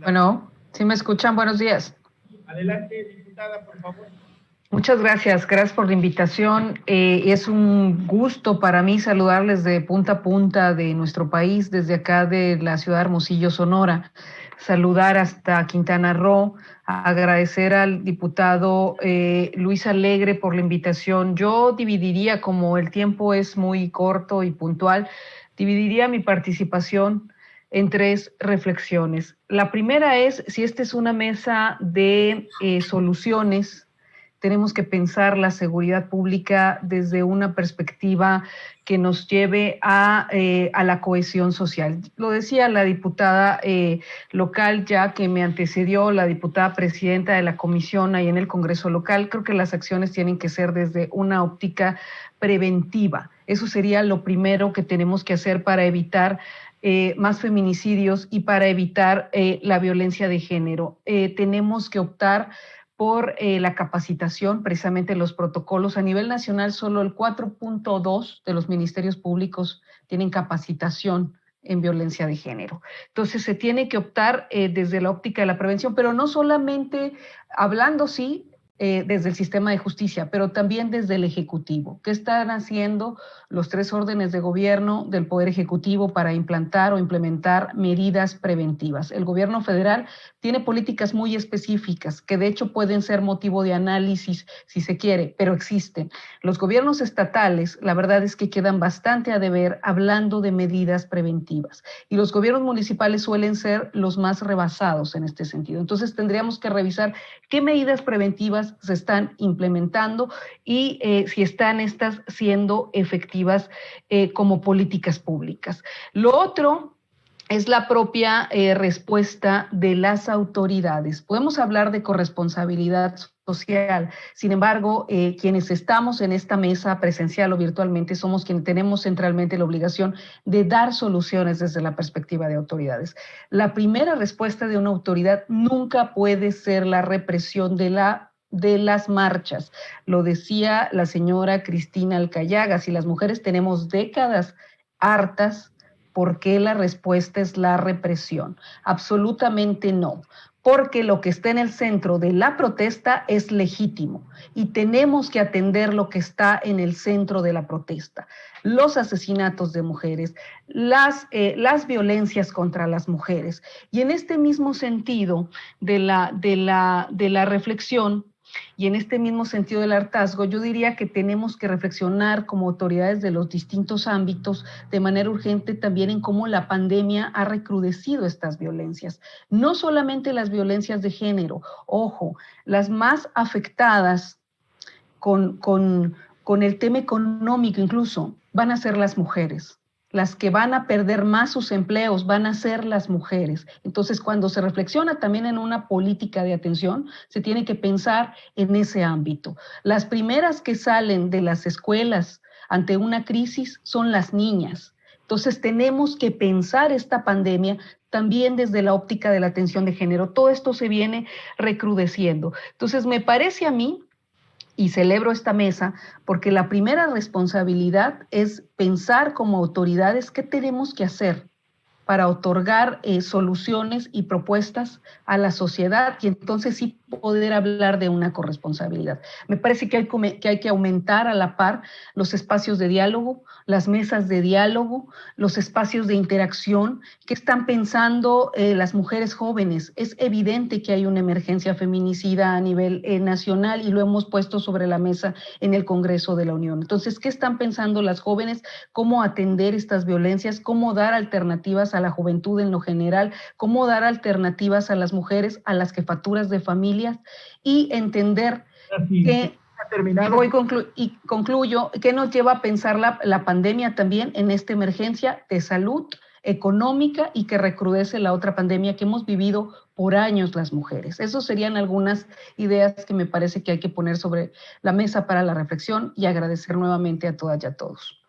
Bueno, ¿sí me escuchan? Buenos días. Adelante, diputada, por favor. Muchas gracias, gracias por la invitación. Es un gusto para mí saludarles de punta a punta de nuestro país, desde acá de la ciudad de Hermosillo, Sonora, saludar hasta Quintana Roo, agradecer al diputado Luis Alegre por la invitación. Yo dividiría, como el tiempo es muy corto y puntual, dividiría mi participación en tres reflexiones. La primera es si esta es una mesa de soluciones. Tenemos que pensar la seguridad pública desde una perspectiva que nos lleve a la cohesión social. Lo decía la diputada local ya que me antecedió, la diputada presidenta de la comisión ahí en el Congreso local. Creo que las acciones tienen que ser desde una óptica preventiva. Eso sería lo primero que tenemos que hacer para evitar más feminicidios y para evitar la violencia de género. Tenemos que optar por la capacitación, precisamente los protocolos. A nivel nacional, solo el 4.2 de los ministerios públicos tienen capacitación en violencia de género. Entonces, se tiene que optar desde la óptica de la prevención, pero no solamente hablando, sí, desde el sistema de justicia, pero también desde el Ejecutivo. ¿Qué están haciendo los tres órdenes de gobierno del Poder Ejecutivo para implantar o implementar medidas preventivas? El gobierno federal tiene políticas muy específicas que de hecho pueden ser motivo de análisis si se quiere, pero existen. Los gobiernos estatales, la verdad es que quedan bastante a deber hablando de medidas preventivas, y los gobiernos municipales suelen ser los más rebasados en este sentido. Entonces tendríamos que revisar qué medidas preventivas se están implementando y si están estas siendo efectivas como políticas públicas. Lo otro es la propia respuesta de las autoridades. Podemos hablar de corresponsabilidad social. Sin embargo, quienes estamos en esta mesa presencial o virtualmente somos quienes tenemos centralmente la obligación de dar soluciones desde la perspectiva de autoridades. La primera respuesta de una autoridad nunca puede ser la represión de las marchas. Lo decía la señora Cristina Alcayaga, si las mujeres tenemos décadas hartas, ¿por qué la respuesta es la represión? Absolutamente no, porque lo que está en el centro de la protesta es legítimo y tenemos que atender lo que está en el centro de la protesta. Los asesinatos de mujeres, las violencias contra las mujeres. Y en este mismo sentido de la reflexión, y en este mismo sentido del hartazgo, yo diría que tenemos que reflexionar como autoridades de los distintos ámbitos de manera urgente también en cómo la pandemia ha recrudecido estas violencias. No solamente las violencias de género, ojo, las más afectadas con el tema económico incluso van a ser las mujeres. Las que van a perder más sus empleos van a ser las mujeres. Entonces, cuando se reflexiona también en una política de atención, se tiene que pensar en ese ámbito. Las primeras que salen de las escuelas ante una crisis son las niñas. Entonces, tenemos que pensar esta pandemia también desde la óptica de la atención de género. Todo esto se viene recrudeciendo. Entonces, me parece a mí, y celebro esta mesa porque la primera responsabilidad es pensar como autoridades qué tenemos que hacer para otorgar soluciones y propuestas a la sociedad y entonces sí poder hablar de una corresponsabilidad. Me parece que hay que aumentar a la par los espacios de diálogo, las mesas de diálogo, los espacios de interacción. ¿Qué están pensando las mujeres jóvenes? Es evidente que hay una emergencia feminicida a nivel nacional y lo hemos puesto sobre la mesa en el Congreso de la Unión. Entonces, ¿qué están pensando las jóvenes? ¿Cómo atender estas violencias? ¿Cómo dar alternativas a la juventud en lo general? ¿Cómo dar alternativas a las mujeres, a las jefaturas de familias? Y entender que concluyo, que nos lleva a pensar la pandemia también en esta emergencia de salud económica y que recrudece la otra pandemia que hemos vivido por años las mujeres. Esas serían algunas ideas que me parece que hay que poner sobre la mesa para la reflexión y agradecer nuevamente a todas y a todos.